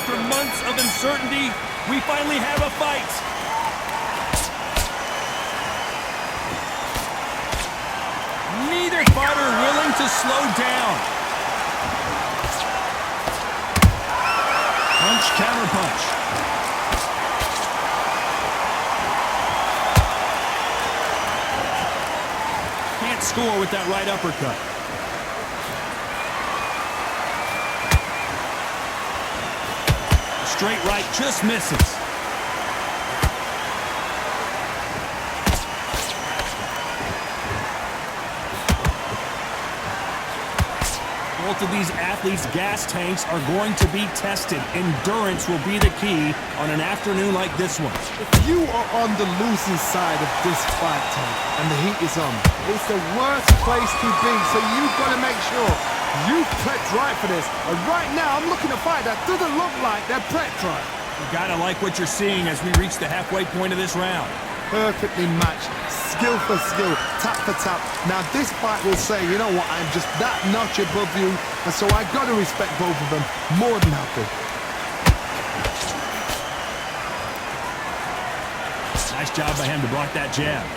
After months of uncertainty, we finally have a fight. Neither fighter willing to slow down. Punch, counter punch. Can't score with that right uppercut. Straight right just misses. Both of these athletes' gas tanks are going to be tested. Endurance will be the key on an afternoon like this one. If you are on the losing side of this fight, Tom, and the heat is on, it's the worst place to be, so you've got to make sure you prepped right for this. And right now, I'm looking at a fight that doesn't look like they're prepped right. You gotta like what you're seeing as we reach the halfway point of this round. Perfectly matched, skill for skill, tap for tap. Now this fight will say, you know what, I'm just that notch above you, and so I got to respect both of them more than happy. Nice job by him to block that jab.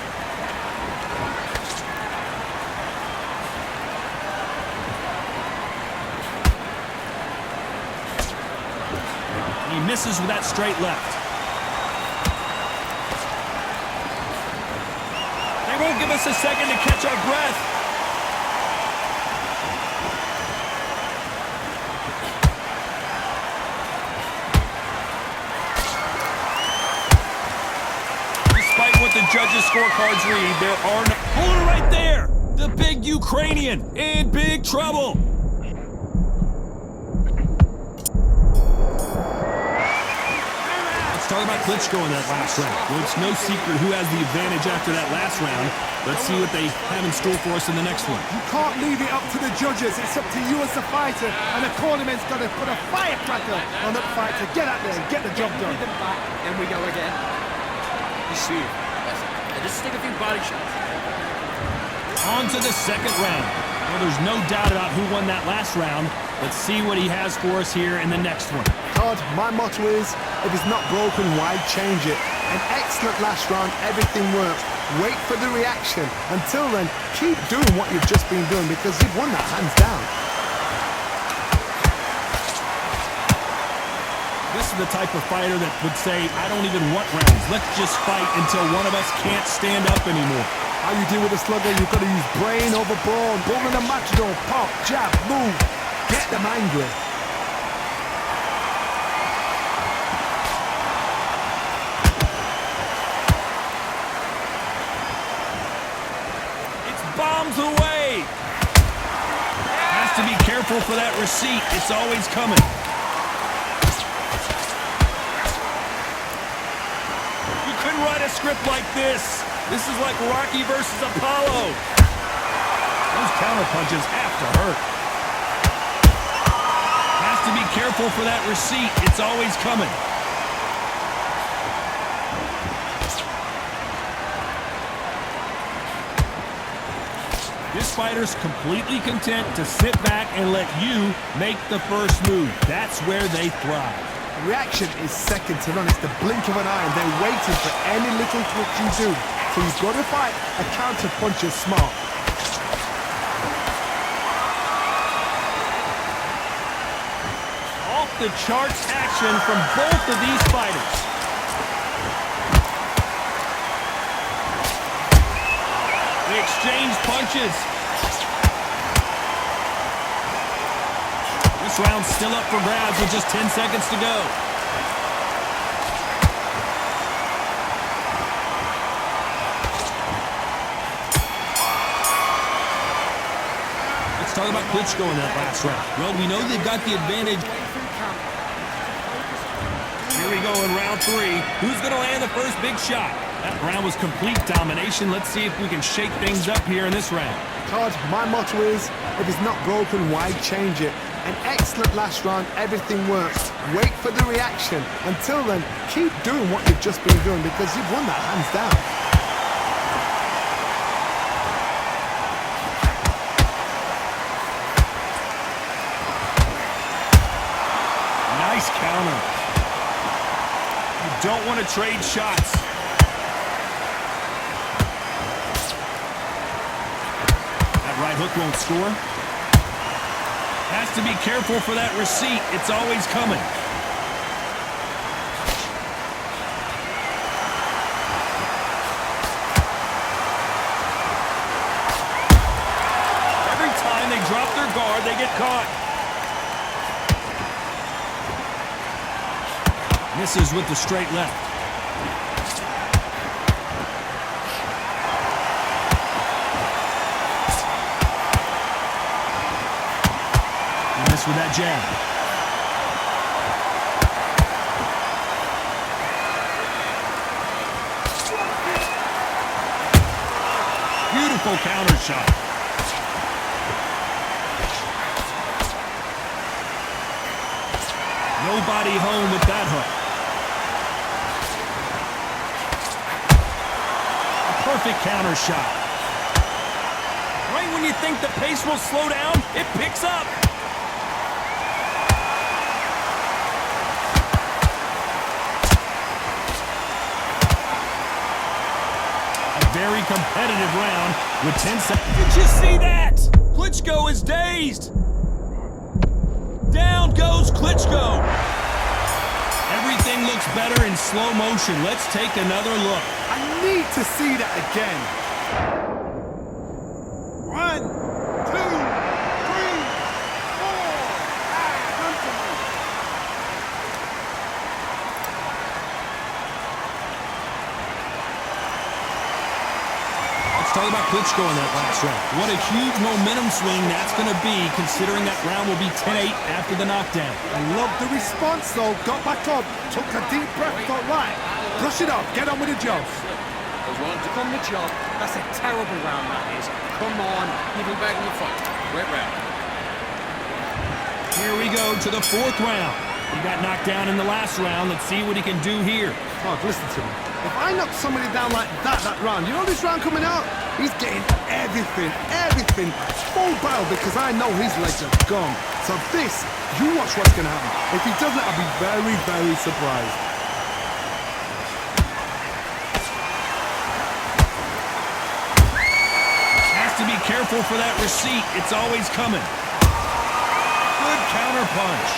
He misses with that straight left. They won't give us a second to catch our breath. Despite what the judges' scorecards read, there are no... Hold it right there! The big Ukrainian in big trouble. Let's talk about Klitschko in that last round. Well, it's no secret who has the advantage after that last round. Let's see what they have in store for us in the next one. You can't leave it up to the judges. It's up to you as the fighter, and the tournament's got to put a firecracker on that fight to get out there and get the job done. And we go again. You see, just take a few body shots. On to the second round. Well, there's no doubt about who won that last round. Let's see what he has for us here in the next one. Todd, my motto is, if it's not broken, why change it? An excellent last round, everything works. Wait for the reaction. Until then, keep doing what you've just been doing because you've won that hands down. This is the type of fighter that would say, I don't even want rounds. Let's just fight until one of us can't stand up anymore. How you deal with a slugger, you've got to use brain over brawn. Bull in a matador, pop, jab, move. Get them angry. It's bombs away. Has to be careful for that receipt. It's always coming. You couldn't write a script like this. This is like Rocky versus Apollo. Those counter punches have to hurt. Has to be careful for that receipt. It's always coming. This fighter's completely content to sit back and let you make the first move. That's where they thrive. Reaction is second to none. It's the blink of an eye, and they're waiting for any little twitch you do. So you've got to fight a counter puncher smart. Off the charts action from both of these fighters. They exchange punches. This round's still up for grabs with just 10 seconds to go. Let's talk about Klitschko in that last round. Well, we know they've got the advantage. Here we go in round 3. Who's going to land the first big shot? That round was complete domination. Let's see if we can shake things up here in this round. Todd, my motto is, if it's not broken, why change it? An excellent last round, everything works. Wait for the reaction. Until then, keep doing what you've just been doing because you've won that hands down. Nice counter. You don't want to trade shots. That right hook won't score. Has to be careful for that receipt. It's always coming. Every time they drop their guard, they get caught. Misses with the straight left. Miss with that jab. Beautiful counter shot. Nobody home with that hook. Perfect counter shot. Right when you think the pace will slow down, it picks up. A very competitive round with 10 seconds. Did you see that? Klitschko is dazed. Down goes Klitschko. Everything looks better in slow motion. Let's take another look. I need to see that again. 1, 2, 3, 4. Let's talk about Klitschko in that last round. What a huge momentum swing that's going to be, considering that round will be 10-8 after the knockdown. I love the response, though. Got back up, took a deep breath, thought, right, brush it off, get on with the job. On the job. That's a terrible round, that is. Come on, give me back in the fight. Great round. Here we go to the fourth round. He got knocked down in the last round. Let's see what he can do here. Oh, listen to me. If I knock somebody down like that round, you know this round coming out? He's getting everything, full barrel, because I know his legs are gone. So this, you watch what's going to happen. If he doesn't, I'll be very, very surprised. To be careful for that receipt. It's always coming. Good counter punch.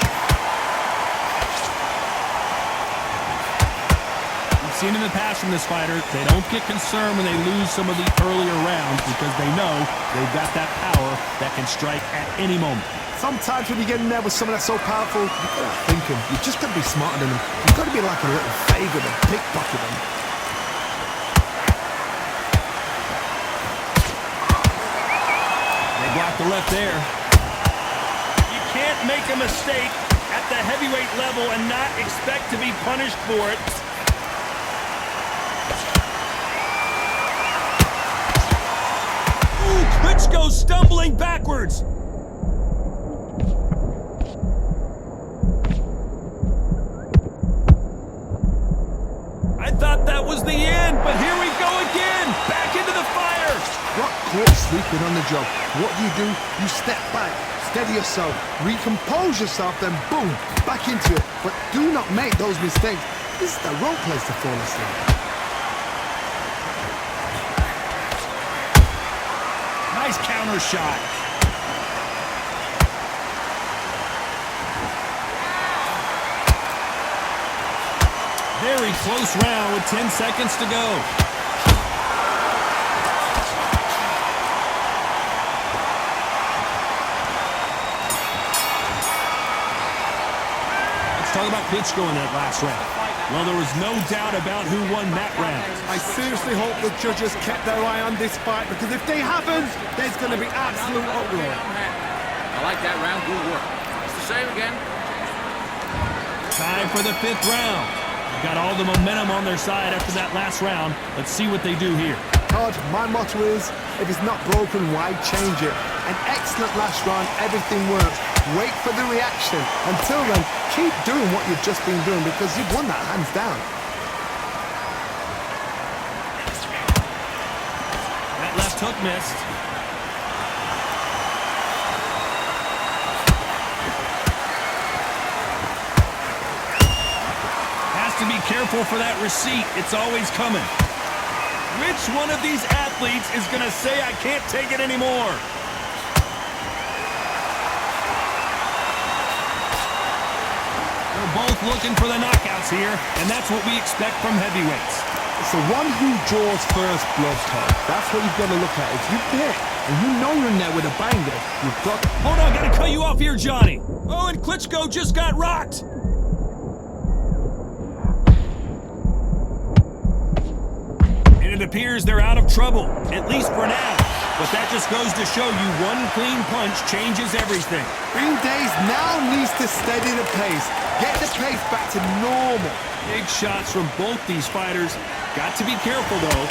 We've seen in the past from this fighter, they don't get concerned when they lose some of the earlier rounds because they know they've got that power that can strike at any moment. Sometimes when you get in there with someone that's so powerful, you've got to think him. You've just got to be smarter than him. You've got to be like a little favour to pickpocket him. Block the left there. You can't make a mistake at the heavyweight level and not expect to be punished for it. Ooh, Klitschko stumbling backwards. I thought that was the end, but here we go again. Back into the fire. Got caught sleeping on the job. What do? You step back, steady yourself, recompose yourself, then boom, back into it. But do not make those mistakes. This is the wrong place to fall asleep. Nice counter shot. Very close round with 10 seconds to go. Talk about Klitschko in that last round. Well, there was no doubt about who won that round. I seriously hope the judges kept their eye on this fight, because if they haven't, there's going to be absolute uproar. I like that round. Good work. It's the same again. Time for the fifth round. They've got all the momentum on their side after that last round. Let's see what they do here. Todd, my motto is, if it's not broken, why change it? An excellent last round, everything works. Wait for the reaction. Until then, keep doing what you've just been doing, because you've won that hands down. That left hook missed. to be careful for that receipt. It's always coming. Which one of these athletes is going to say, I can't take it anymore? They're both looking for the knockouts here, and that's what we expect from heavyweights. It's the one who draws first blood, Todd. That's what you've got to look at. If you hit and you know you're in there with a banger, you've got... Hold on, gotta cut you off here, Johnny. Oh, and Klitschko just got rocked. And it appears they're out of trouble, at least for now. But that just goes to show you one clean punch changes everything. Green Days now needs to steady the pace. Get the pace back to normal. Big shots from both these fighters. Got to be careful, though.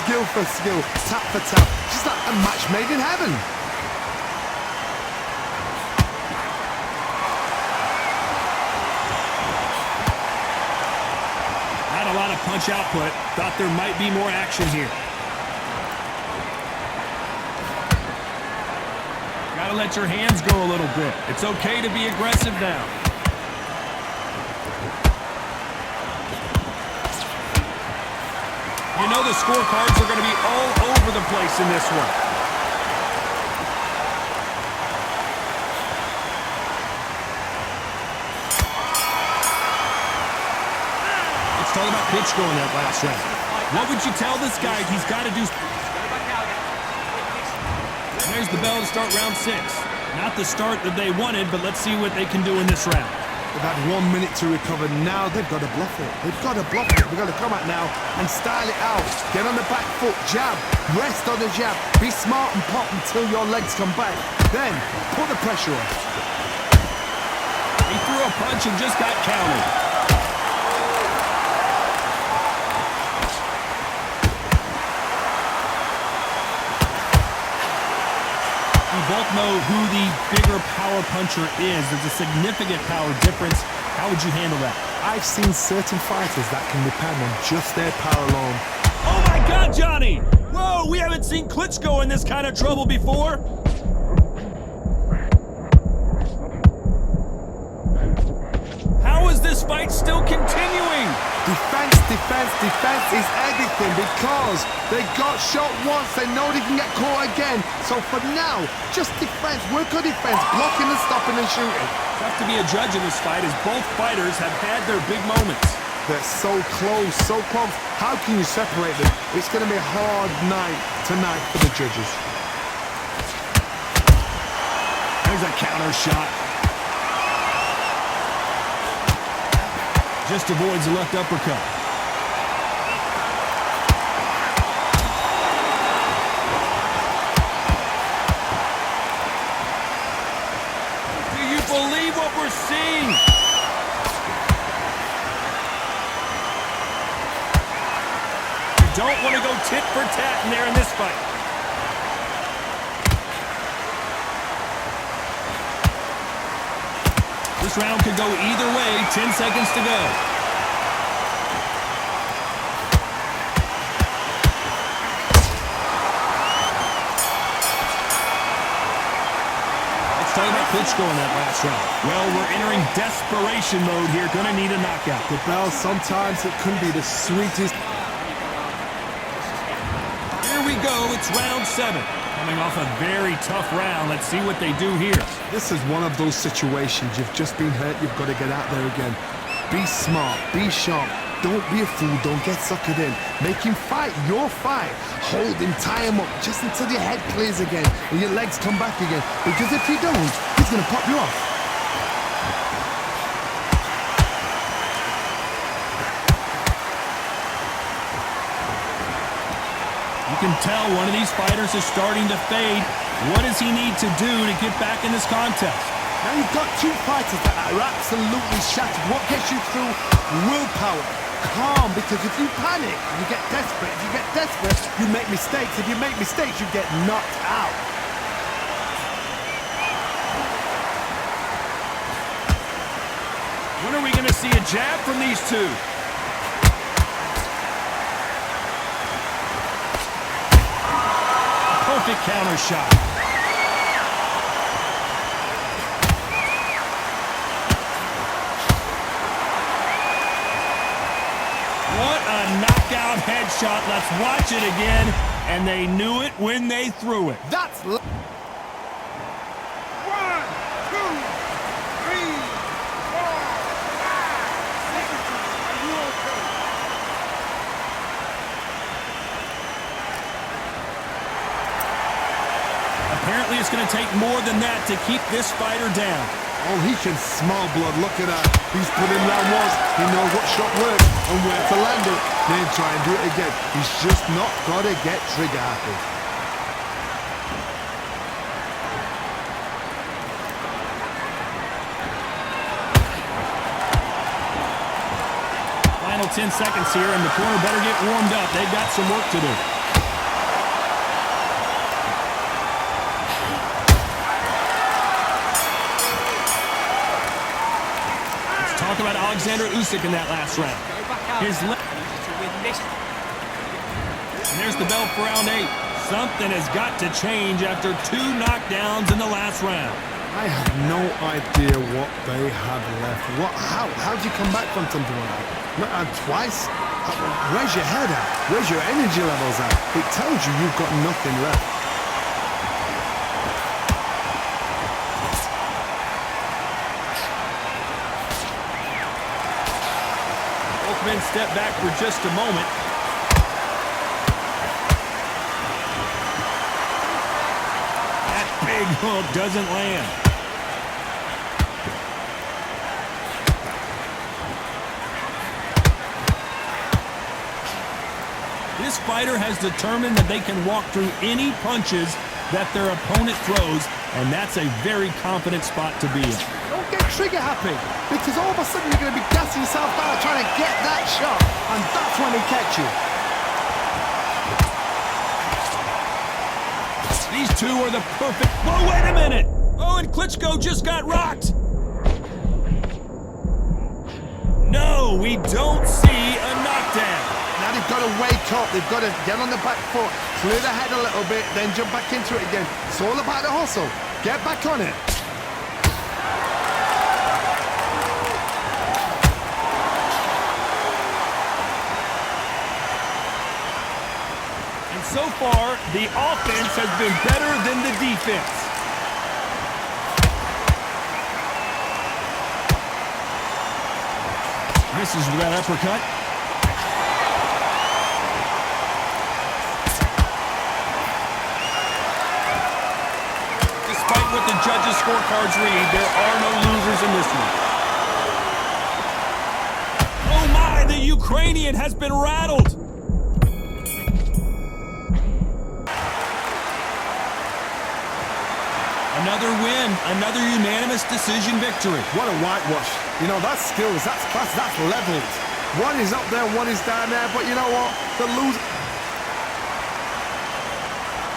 Skill for skill, tap for tap. Just like a match made in heaven. Not a lot of punch output. Thought there might be more action here. Gotta let your hands go a little bit. It's okay to be aggressive now. You know the scorecards are going to be all over the place in this one. Let's talk about Klitschko in that last round. What would you tell this guy he's got to do? There's the bell to start round 6. Not the start that they wanted, but let's see what they can do in this round. They've had 1 minute to recover. Now they've got to bluff it. They've got to bluff it. They've got to come out now and style it out. Get on the back foot, jab, rest on the jab. Be smart and pop until your legs come back. Then put the pressure on. He threw a punch and just got countered. We both know who the bigger power puncher is. There's a significant power difference. How would you handle that? I've seen certain fighters that can depend on just their power alone. Oh my God, Johnny! Whoa, we haven't seen Klitschko in this kind of trouble before. How is this fight still continuing? Defense, defense, defense is everything because they got shot once, they know they can get caught again. So for now, just defense, work on defense, blocking and stopping and shooting. Tough to be a judge in this fight as both fighters have had their big moments. They're so close, so close. How can you separate them? It's going to be a hard night tonight for the judges. There's a counter shot. Just avoids the left uppercut. Do you believe what we're seeing? You don't want to go tit for tat in there in this fight. This round could go either way. 10 seconds to go. Let's talk about Klitschko in that last round. Well, we're entering desperation mode here. Gonna need a knockout. The bell, sometimes it can be the sweetest. Here we go. It's round 7. Coming off a very tough round. Let's see what they do here. This is one of those situations. You've just been hurt. You've got to get out there again. Be smart. Be sharp. Don't be a fool. Don't get suckered in. Make him fight your fight. Hold him. Tie him up just until your head clears again and your legs come back again. Because if you don't, he's going to pop you off. You can tell one of these fighters is starting to fade. What does he need to do to get back in this contest? Now you've got two fighters that are absolutely shattered. What gets you through? Willpower. Calm, because if you panic, you get desperate. If you get desperate, you make mistakes. If you make mistakes, you get knocked out. When are we going to see a jab from these two? Perfect counter shot. up headshot. Let's watch it again. And they knew it when they threw it. That's... 1, 2, 3, 4, 5, 6. Are you okay? Apparently it's going to take more than that to keep this fighter down. Oh, he can smell blood. Look at that. He's put in round one. He knows what shot works and where to land it. Then try and do it again. He's just not got to get trigger happy. Final 10 seconds here, and the corner better get warmed up. They've got some work to do. Talk about Oleksandr Usyk in that last round. His left. And there's the bell for round 8. Something has got to change after 2 knockdowns in the last round. I have no idea what they have left. How do you come back from something like that? Twice? Where's your head at? Where's your energy levels at? It tells you you've got nothing left. Men step back for just a moment. That big hook doesn't land. This fighter has determined that they can walk through any punches that their opponent throws, and that's a very confident spot to be in. Don't get trigger happy, because all of a sudden you're going to be gassing yourself out trying to get that shot, and that's when they catch you. These two are the perfect... Whoa, wait a minute! Oh, and Klitschko just got rocked! No, we don't see a knockdown. Now they've got to wake up, they've got to get on the back foot, clear the head a little bit, then jump back into it again. It's all about the hustle. Get back on it. So far, the offense has been better than the defense. Misses with that uppercut. Despite what the judges' scorecards read, there are no losers in this one. Oh my, the Ukrainian has been rattled. Another win, another unanimous decision victory. What a whitewash. You know, that's skills, that's class, that's levels. One is up there, one is down there, but you know what? The loser...